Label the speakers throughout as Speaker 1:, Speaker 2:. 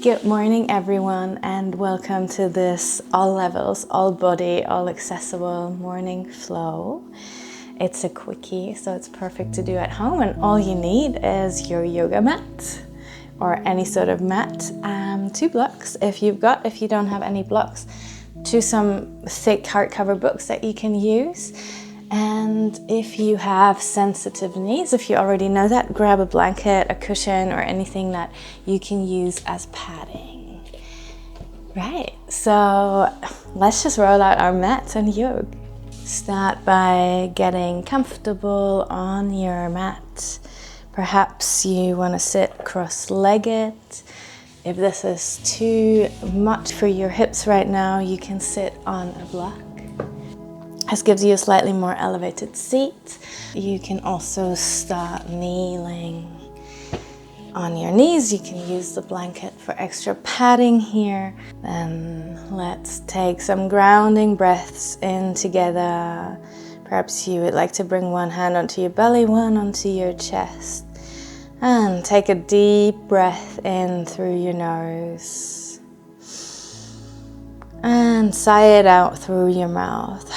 Speaker 1: Good morning everyone, and welcome to this all levels, all body, all accessible morning flow. It's a quickie, so it's perfect to do at home, and all you need is your yoga mat or any sort of mat, 2 blocks if you don't have any blocks, some thick hardcover books that you can use. And if you have sensitive knees, if you already know that, grab a blanket, a cushion, or anything that you can use as padding. Right, so let's just roll out our mats and yoga. Start by getting comfortable on your mat. Perhaps you want to sit cross-legged. If this is too much for your hips right now, you can sit on a block. This gives you a slightly more elevated seat. You can also start kneeling on your knees. You can use the blanket for extra padding here. Then let's take some grounding breaths in together. Perhaps you would like to bring one hand onto your belly, one onto your chest. And take a deep breath in through your nose. And sigh it out through your mouth.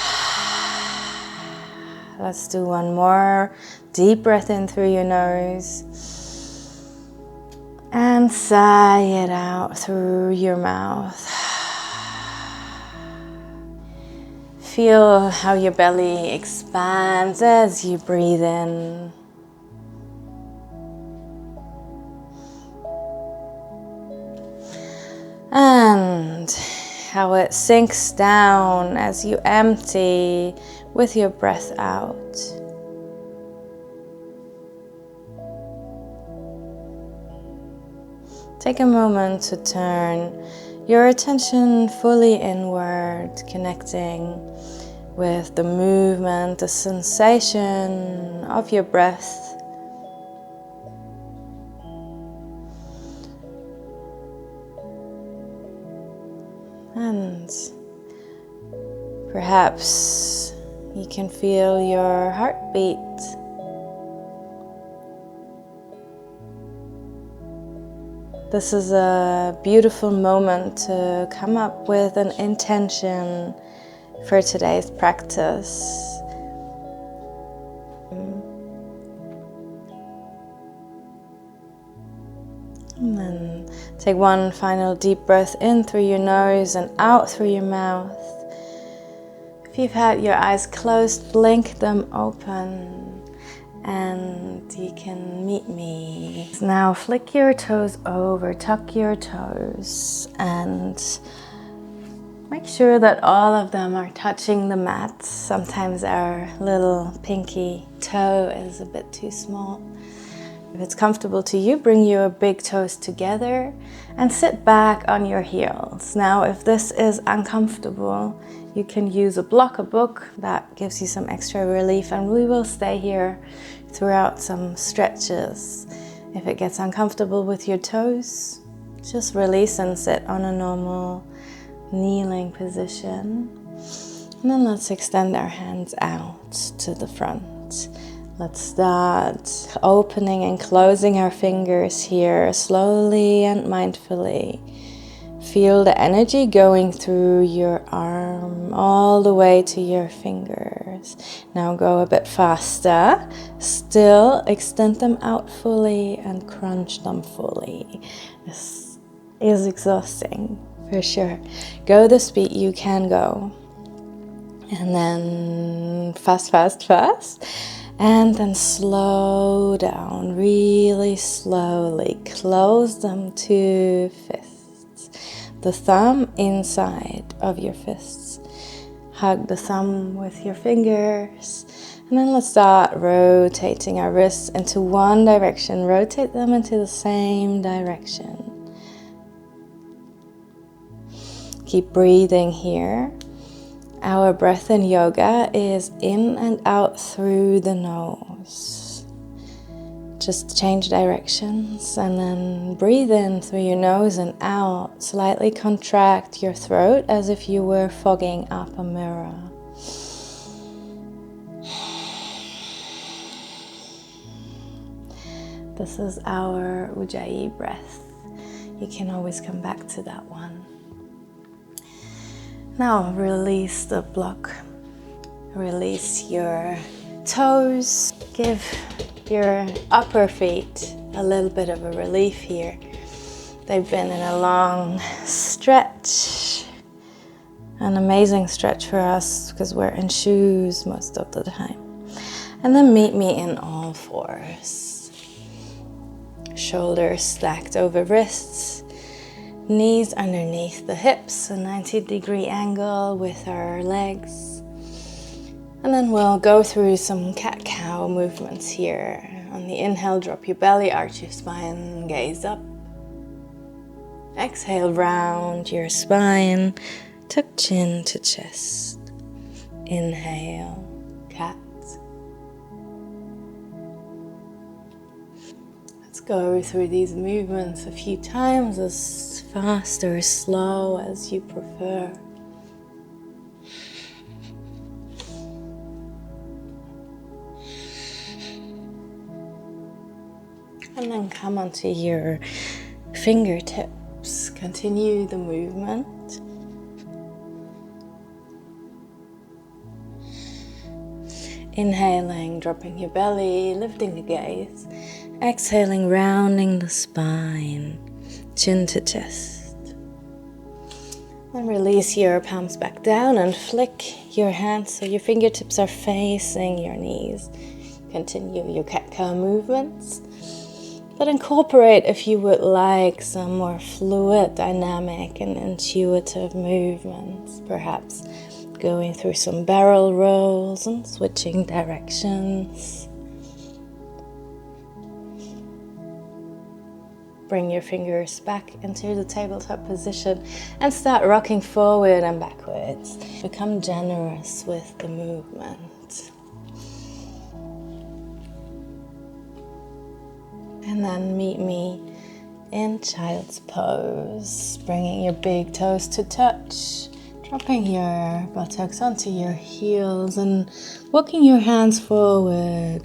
Speaker 1: Let's do one more. Deep breath in through your nose. And sigh it out through your mouth. Feel how your belly expands as you breathe in. And how it sinks down as you empty with your breath out. Take a moment to turn your attention fully inward, connecting with the movement, the sensation of your breath. And perhaps you can feel your heartbeat. This is a beautiful moment to come up with an intention for today's practice. And then take one final deep breath in through your nose and out through your mouth. If you've had your eyes closed, blink them open and you can meet me. Now flick your toes over, tuck your toes, and make sure that all of them are touching the mat. Sometimes our little pinky toe is a bit too small. If it's comfortable to you, bring your big toes together and sit back on your heels. Now, if this is uncomfortable, you can use a block, a book. That gives you some extra relief, and we will stay here throughout some stretches. If it gets uncomfortable with your toes, just release and sit on a normal kneeling position. And then let's extend our hands out to the front. Let's start opening and closing our fingers here slowly and mindfully. Feel the energy going through your arm all the way to your fingers. Now go a bit faster. Still extend them out fully and crunch them fully. This is exhausting for sure. Go the speed you can go. And then fast. And then slow down, really slowly. Close them to fists. The thumb inside of your fists. Hug the thumb with your fingers. And then let's start rotating our wrists into one direction. Rotate them into the same direction. Keep breathing here. Our breath in yoga is in and out through the nose. Just change directions and then breathe in through your nose and out. Slightly contract your throat as if you were fogging up a mirror. This is our Ujjayi breath. you can always come back to that one. Now release the block. Release your toes. Give your upper feet a little bit of a relief here. They've been in a long stretch, an amazing stretch for us because we're in shoes most of the time. And then meet me in all fours. Shoulders stacked over wrists, knees underneath the hips, a 90-degree angle with our legs. And then we'll go through some cat-cow movements here. On the inhale, drop your belly, arch your spine, gaze up. Exhale, round your spine, tuck chin to chest. Inhale, cat. Let's go through these movements a few times, as fast or slow as you prefer. And then come onto your fingertips. Continue the movement. Inhaling, dropping your belly, lifting the gaze. Exhaling, rounding the spine, chin to chest. And release your palms back down and flick your hands so your fingertips are facing your knees. Continue your cat-cow movements. But incorporate, if you would like, some more fluid, dynamic, and intuitive movements. Perhaps going through some barrel rolls and switching directions. Bring your fingers back into the tabletop position and start rocking forward and backwards. Become generous with the movement. And then meet me in child's pose, bringing your big toes to touch, dropping your buttocks onto your heels and walking your hands forward,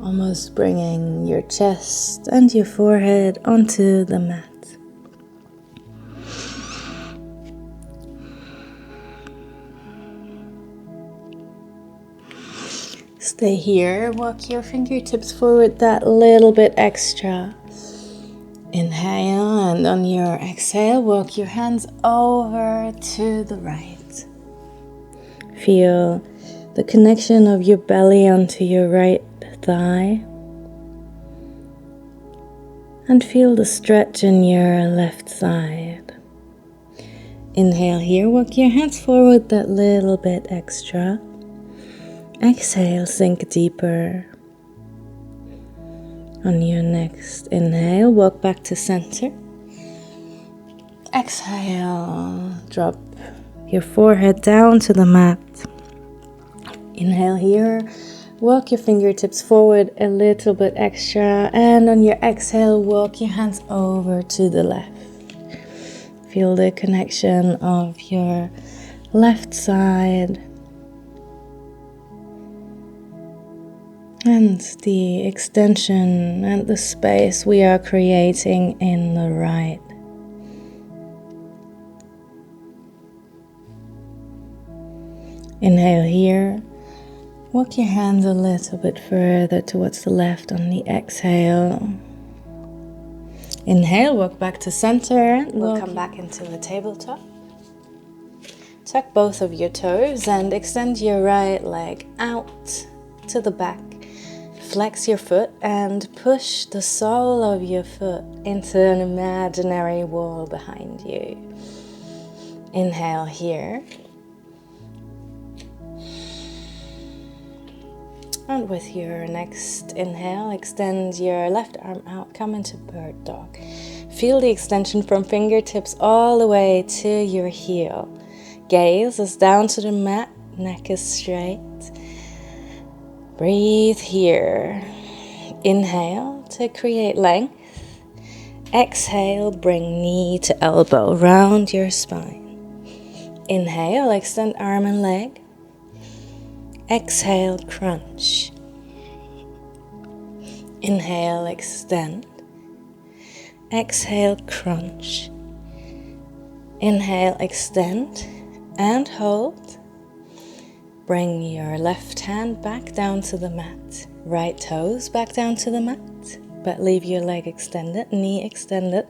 Speaker 1: almost bringing your chest and your forehead onto the mat. Stay here, walk your fingertips forward that little bit extra. Inhale, and on your exhale, walk your hands over to the right. Feel the connection of your belly onto your right thigh. And feel the stretch in your left side. Inhale here, walk your hands forward that little bit extra. Exhale, sink deeper. On your next inhale, walk back to center. Exhale, drop your forehead down to the mat. Inhale here, walk your fingertips forward a little bit extra, and on your exhale, walk your hands over to the left. Feel the connection of your left side and the extension and the space we are creating in the right. Inhale here. Walk your hands a little bit further towards the left on the exhale. Inhale, walk back to center. We'll come back into the tabletop. Tuck both of your toes and extend your right leg out to the back. Flex your foot and push the sole of your foot into an imaginary wall behind you. Inhale here. And with your next inhale, extend your left arm out, come into bird dog. Feel the extension from fingertips all the way to your heel. Gaze is down to the mat, neck is straight. Breathe here. Inhale to create length. Exhale, bring knee to elbow, round your spine. Inhale, extend arm and leg. Exhale, crunch. Inhale, extend. Exhale, crunch. Inhale, extend and hold. Bring your left hand back down to the mat. Right toes back down to the mat, but leave your leg extended, knee extended.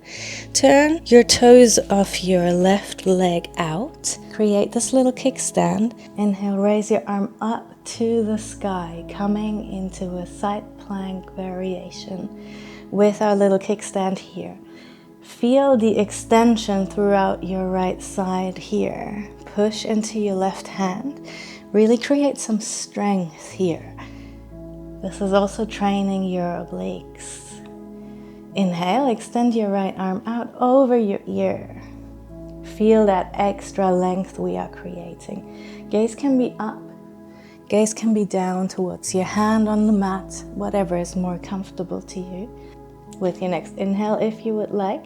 Speaker 1: Turn your toes of your left leg out. Create this little kickstand. Inhale, raise your arm up to the sky, coming into a side plank variation with our little kickstand here. Feel the extension throughout your right side here. Push into your left hand. Really create some strength here. This is also training your obliques. Inhale, extend your right arm out over your ear. Feel that extra length we are creating. Gaze can be up, gaze can be down towards your hand on the mat, whatever is more comfortable to you. With your next inhale, if you would like,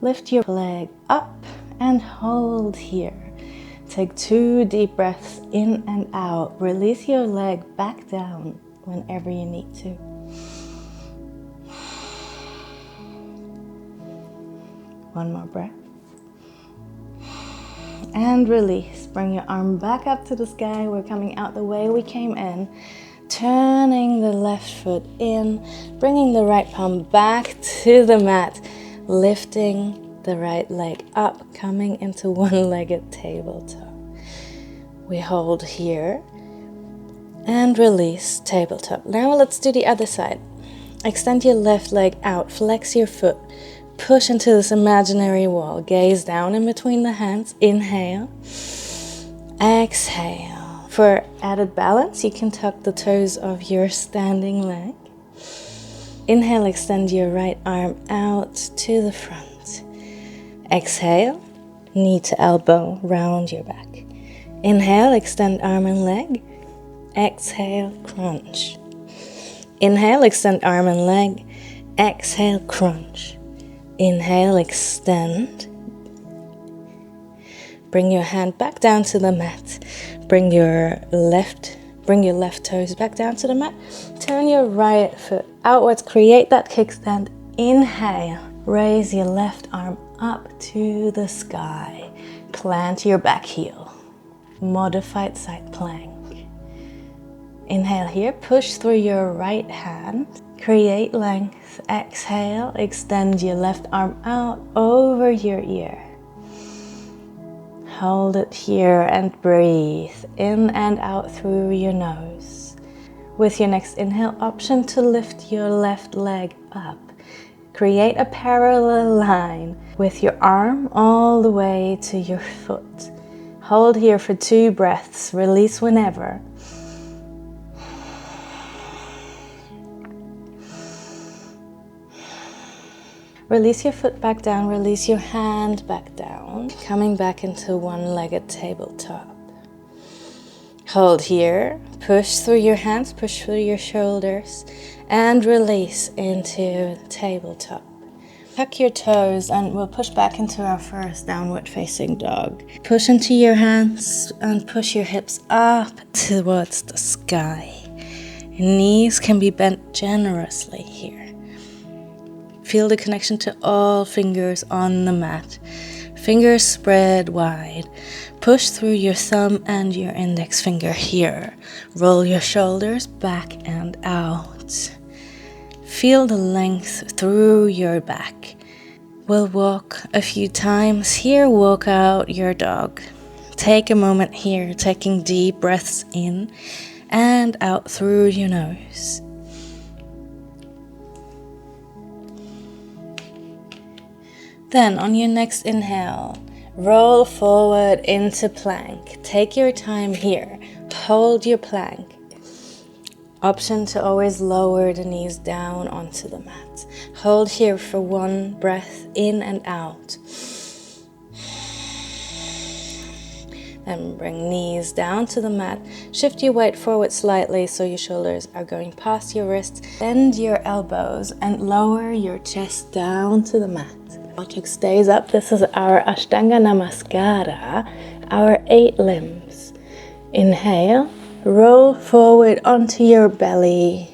Speaker 1: lift your leg up and hold here. Take 2 deep breaths in and out. Release your leg back down whenever you need to. One more breath. And release. Bring your arm back up to the sky. We're coming out the way we came in. Turning the left foot in. Bringing the right palm back to the mat. Lifting the right leg up. Coming into one-legged tabletop. We hold here. And release, tabletop. Now let's do the other side. Extend your left leg out. Flex your foot. Push into this imaginary wall. Gaze down in between the hands. Inhale. Exhale. For added balance, you can tuck the toes of your standing leg. Inhale, extend your right arm out to the front. Exhale, knee to elbow, round your back. Inhale, extend arm and leg. Exhale, crunch. Inhale, extend arm and leg. Exhale, crunch. Inhale, extend. Bring your hand back down to the mat. Bring your left toes back down to the mat. Turn your right foot outwards. Create that kickstand. Inhale. Raise your left arm up to the sky. Plant your back heel. Modified side plank. Inhale here. Push through your right hand. Create length. Exhale. Extend your left arm out over your ear. Hold it here and breathe in and out through your nose. With your next inhale, option to lift your left leg up. Create a parallel line with your arm all the way to your foot. Hold here for 2 breaths. Release whenever. Release your foot back down, release your hand back down, coming back into one-legged tabletop. Hold here, push through your hands, push through your shoulders, and release into tabletop. Tuck your toes and we'll push back into our first downward facing dog. Push into your hands and push your hips up towards the sky. Your knees can be bent generously here. Feel the connection to all fingers on the mat. Fingers spread wide. Push through your thumb and your index finger here. Roll your shoulders back and out. Feel the length through your back. We'll walk a few times here. Walk out your dog. Take a moment here, taking deep breaths in and out through your nose. Then on your next inhale, roll forward into plank. Take your time here. Hold your plank. Option to always lower the knees down onto the mat. Hold here for 1 breath in and out. Then bring knees down to the mat. Shift your weight forward slightly so your shoulders are going past your wrists. Bend your elbows and lower your chest down to the mat. Object stays up. This is our Ashtanga Namaskara, our 8 limbs. Inhale, roll forward onto your belly.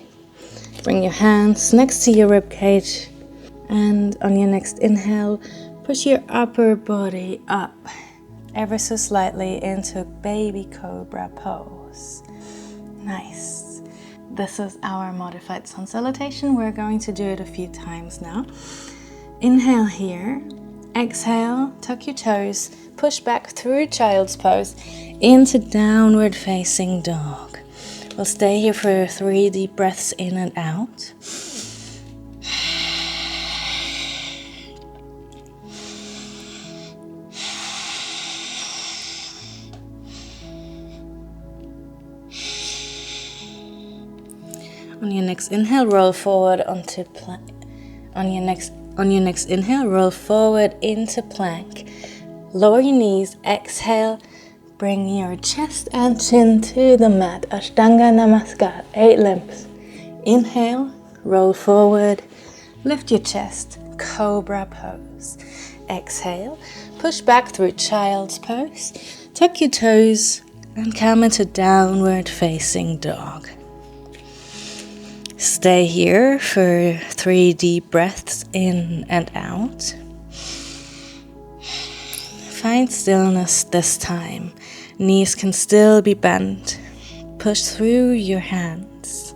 Speaker 1: Bring your hands next to your rib cage And on your next inhale, push your upper body up ever so slightly into baby cobra pose. Nice. This is our modified sun salutation. We're going to do it a few times now. Inhale here. Exhale, tuck your toes, push back through child's pose into downward facing dog. We'll stay here for 3 deep breaths in and out. On your next inhale, roll forward onto plank. On your next inhale, roll forward into plank. Lower your knees, exhale, bring your chest and chin to the mat. Ashtanga Namaskar, 8 limbs. Inhale, roll forward, lift your chest, cobra pose. Exhale, push back through child's pose, tuck your toes, and come into downward facing dog. Stay here for 3 deep breaths in and out. Find stillness this time. Knees can still be bent. Push through your hands.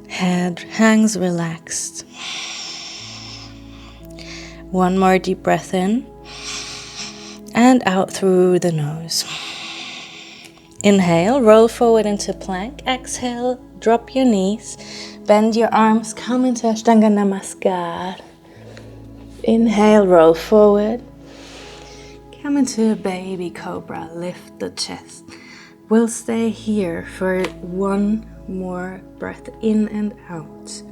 Speaker 1: Head hangs relaxed. 1 more deep breath in and out through the nose. Inhale, roll forward into plank. Exhale, drop your knees. Bend your arms, come into Ashtanga Namaskar. Inhale, roll forward. Come into a baby cobra, lift the chest. We'll stay here for 1 more breath in and out.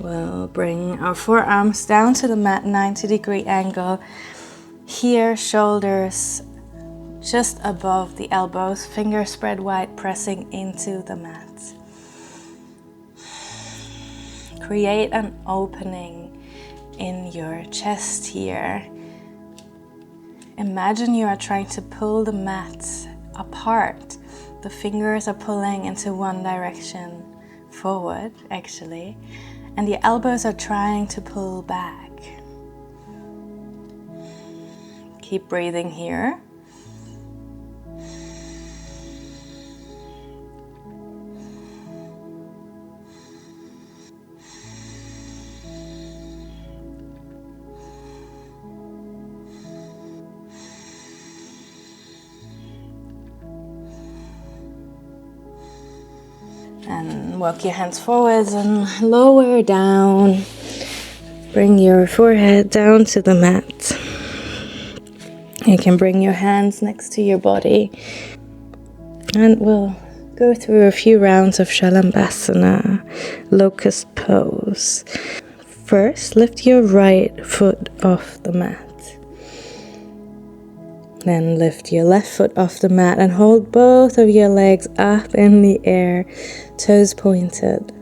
Speaker 1: We'll bring our forearms down to the mat, 90-degree angle. Here, shoulders just above the elbows, fingers spread wide, pressing into the mat. Create an opening in your chest here. Imagine you are trying to pull the mat apart. The fingers are pulling into one direction, forward actually, and the elbows are trying to pull back. Keep breathing here. And walk your hands forwards and lower down. Bring your forehead down to the mat. You can bring your hands next to your body. And we'll go through a few rounds of Shalabhasana, locust pose. First, lift your right foot off the mat. Then lift your left foot off the mat and hold both of your legs up in the air, toes pointed.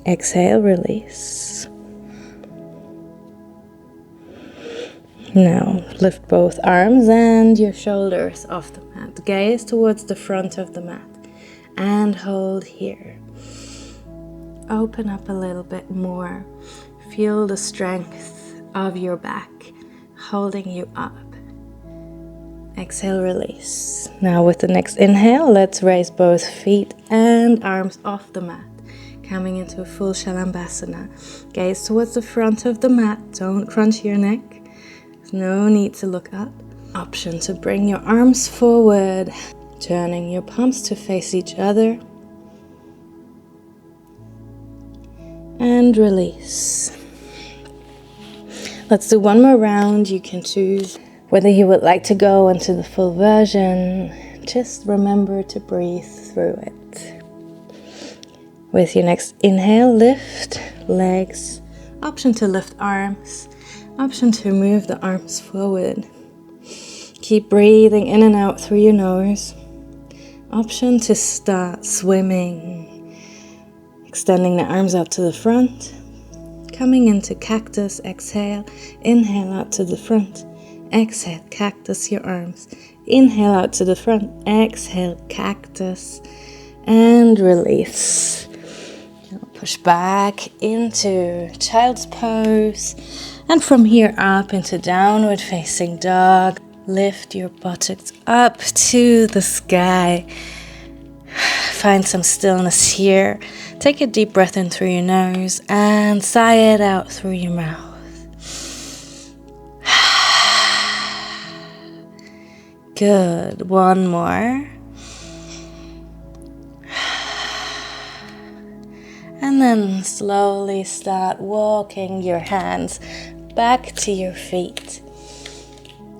Speaker 1: Exhale, release. Now lift both arms and your shoulders off the mat. Gaze towards the front of the mat and hold here. Open up a little bit more. Feel the strength of your back holding you up. Exhale, release. Now with the next inhale, let's raise both feet and arms off the mat. Coming into a full Shalabhasana. Gaze towards the front of the mat. Don't crunch your neck. There's no need to look up. Option to bring your arms forward, turning your palms to face each other. And release. Let's do 1 more round. You can choose whether you would like to go into the full version. Just remember to breathe through it. With your next inhale, lift legs. Option to lift arms. Option to move the arms forward. Keep breathing in and out through your nose. Option to start swimming. Extending the arms out to the front. Coming into cactus, exhale. Inhale out to the front. Exhale, cactus your arms. Inhale out to the front. Exhale, cactus. And release. Push back into child's pose. And from here up into downward facing dog. Lift your buttocks up to the sky. Find some stillness here. Take a deep breath in through your nose and sigh it out through your mouth. Good. One more. And then slowly start walking your hands back to your feet.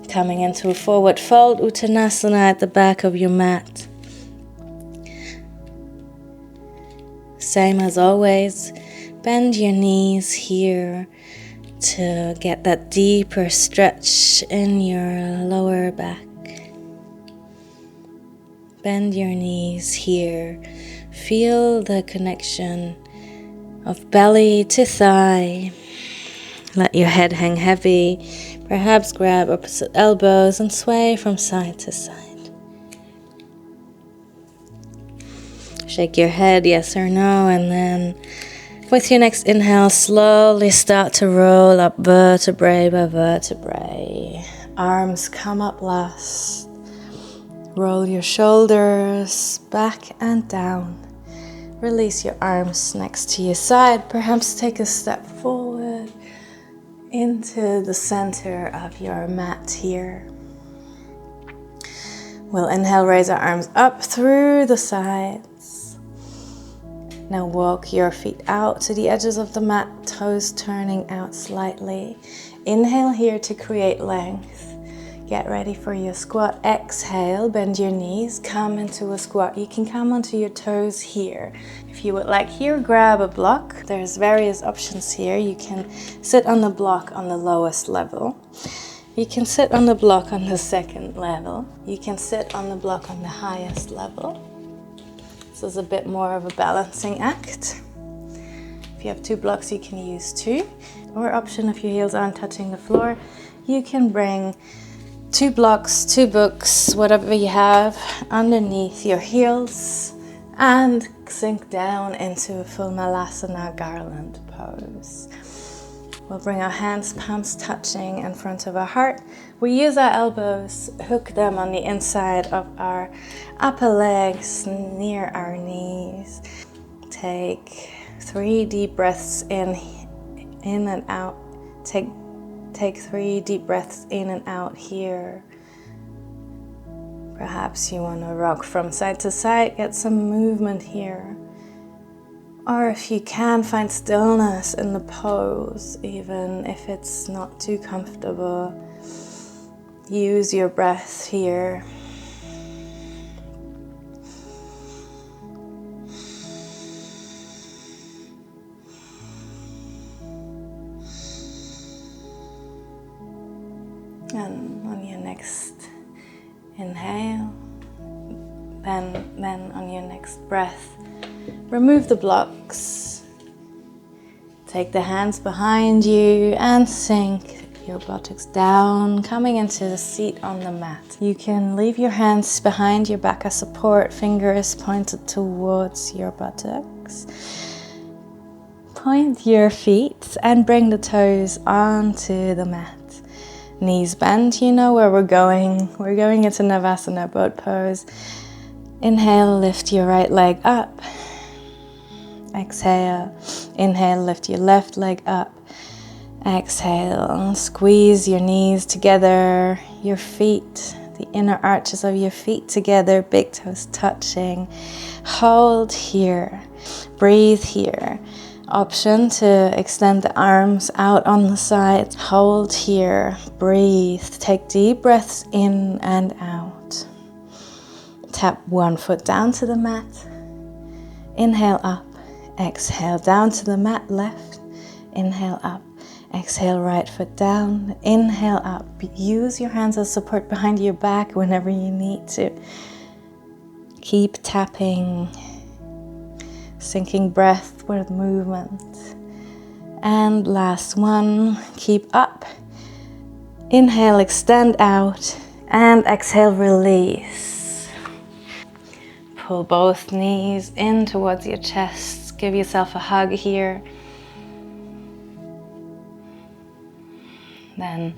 Speaker 1: Coming into a forward fold, Uttanasana at the back of your mat. Same as always, bend your knees here to get that deeper stretch in your lower back. Bend your knees here. Feel the connection of belly to thigh. Let your head hang heavy. Perhaps grab opposite elbows and sway from side to side. Shake your head yes or no, and then with your next inhale, slowly start to roll up vertebrae by vertebrae. Arms come up last. Roll your shoulders back and down. Release your arms next to your side. Perhaps take a step forward into the center of your mat here. We'll inhale, raise our arms up through the sides. Now walk your feet out to the edges of the mat, toes turning out slightly. Inhale here to create length. Get ready for your squat. Exhale, bend your knees, come into a squat. You can come onto your toes here. If you would like here, grab a block. There's various options here. You can sit on the block on the lowest level. You can sit on the block on the second level. You can sit on the block on the highest level. This is a bit more of a balancing act. If you have two blocks, you can use two. Or option, if your heels aren't touching the floor, you can bring 2 blocks, 2 books, whatever you have underneath your heels and sink down into a full Malasana garland pose. We'll bring our hands, palms touching in front of our heart. We use our elbows, hook them on the inside of our upper legs near our knees. Take 3 deep breaths in and out. Take 3 deep breaths in and out here. Perhaps you want to rock from side to side, get some movement here. Or if you can, find stillness in the pose, even if it's not too comfortable. Use your breath here. And on your next inhale, then on your next breath, remove the blocks. Take the hands behind you and sink your buttocks down, coming into the seat on the mat. You can leave your hands behind your back as support, fingers pointed towards your buttocks. Point your feet and bring the toes onto the mat. Knees bent, you know where we're going. We're going into Navasana boat pose. Inhale, lift your right leg up. Exhale. Inhale, lift your left leg up. Exhale, squeeze your knees together, your feet, the inner arches of your feet together, big toes touching. Hold here, breathe here. Option to extend the arms out on the side. Hold here, breathe. Take deep breaths in and out. Tap one foot down to the mat. Inhale up, exhale down to the mat left. Inhale up, exhale right foot down. Inhale up. Use your hands as support behind your back whenever you need to. Keep tapping. Sinking breath with movement. And last one, keep up. Inhale, extend out, and exhale, release. Pull both knees in towards your chest. Give yourself a hug here. Then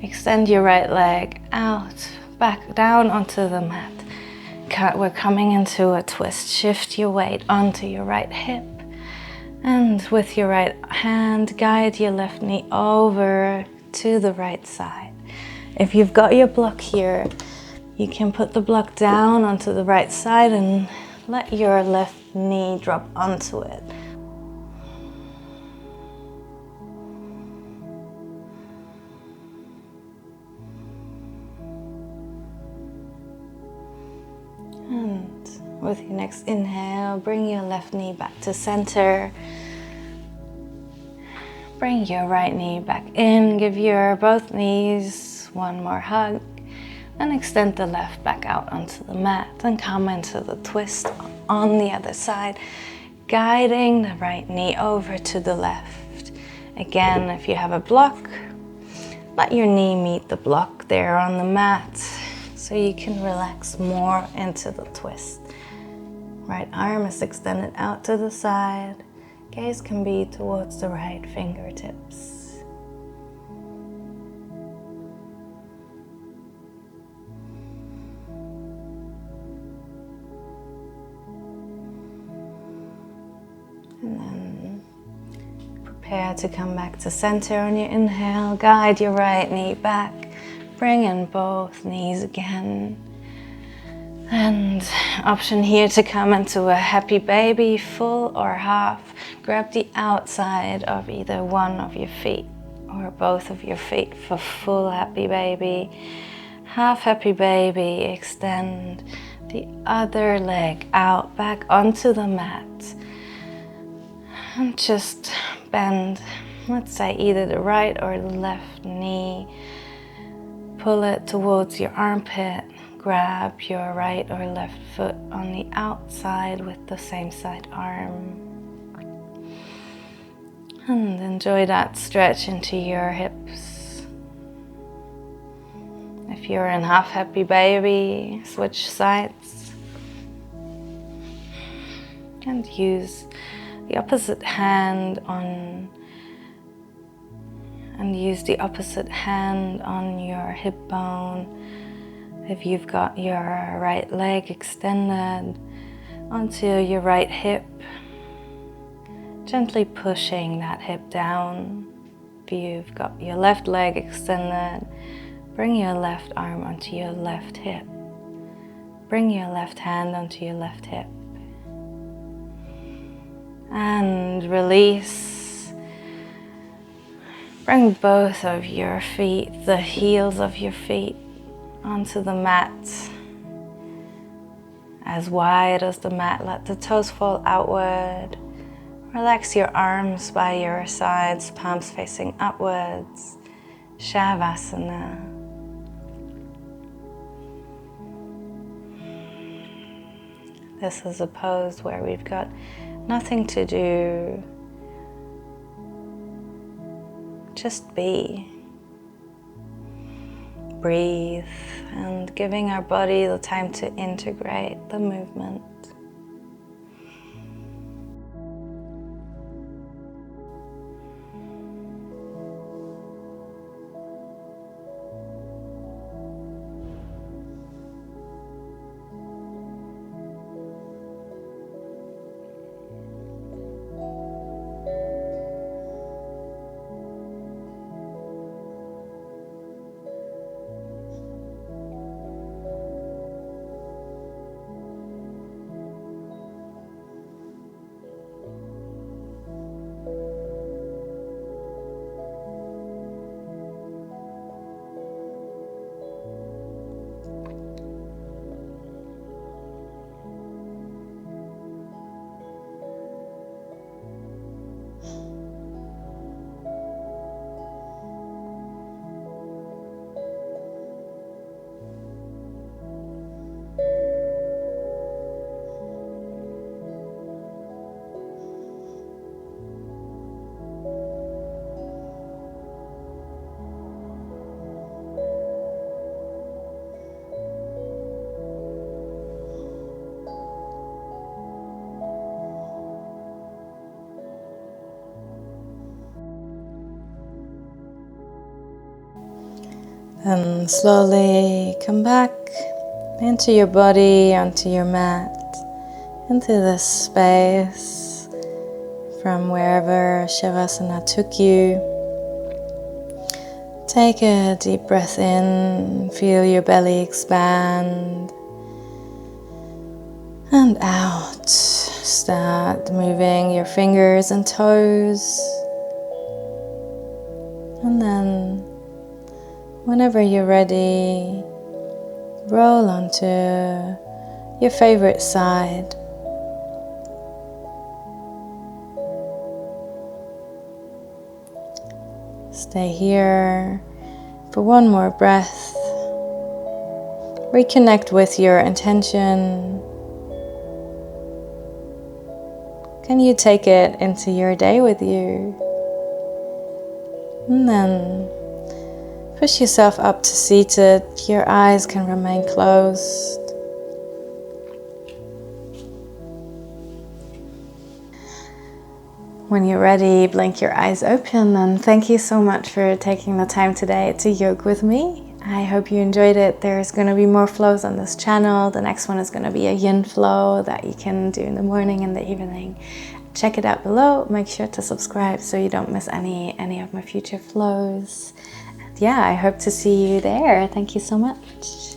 Speaker 1: extend your right leg out, back down onto the mat. We're coming into a twist. Shift your weight onto your right hip. And with your right hand, guide your left knee over to the right side. If you've got your block here, you can put the block down onto the right side and let your left knee drop onto it. And with your next inhale, bring your left knee back to center. Bring your right knee back in. Give your both knees one more hug. And extend the left back out onto the mat and come into the twist on the other side, guiding the right knee over to the left. Again, if you have a block, let your knee meet the block there on the mat so you can relax more into the twist. Right arm is extended out to the side. Gaze can be towards the right fingertips. And then prepare to come back to center on your inhale. Guide your right knee back. Bring in both knees again. And option here to come into a happy baby, full or half. Grab the outside of either one of your feet or both of your feet for full happy baby. Half happy baby, extend the other leg out back onto the mat. And just bend, let's say either the right or the left knee. Pull it towards your armpit. Grab your right or left foot on the outside with the same side arm. And enjoy that stretch into your hips. If you're in half happy baby, switch sides. And use the opposite hand on your hip bone. If you've got your right leg extended onto your right hip, gently pushing that hip down. If you've got your left leg extended, bring your left arm onto your left hip. Bring your left hand onto your left hip. And release. Bring both of your feet, the heels of your feet, onto the mat, as wide as the mat. Let the toes fall outward. Relax your arms by your sides, palms facing upwards. Shavasana. This is a pose where we've got nothing to do, just be. Breathe and giving our body the time to integrate the movement. Then slowly come back into your body, onto your mat, into this space from wherever Shavasana took you. Take a deep breath in, feel your belly expand, and out. Start moving your fingers and toes, and then whenever you're ready, roll onto your favorite side. Stay here for one more breath. Reconnect with your intention. Can you take it into your day with you? And then push yourself up to seated. Your eyes can remain closed. When you're ready, blink your eyes open, and thank you so much for taking the time today to yoga with me. I hope you enjoyed it. There's going to be more flows on this channel. The next one is going to be a yin flow that you can do in the morning and the evening. Check it out below. Make sure to subscribe so you don't miss any of my future flows. And yeah, I hope to see you there. Thank you so much.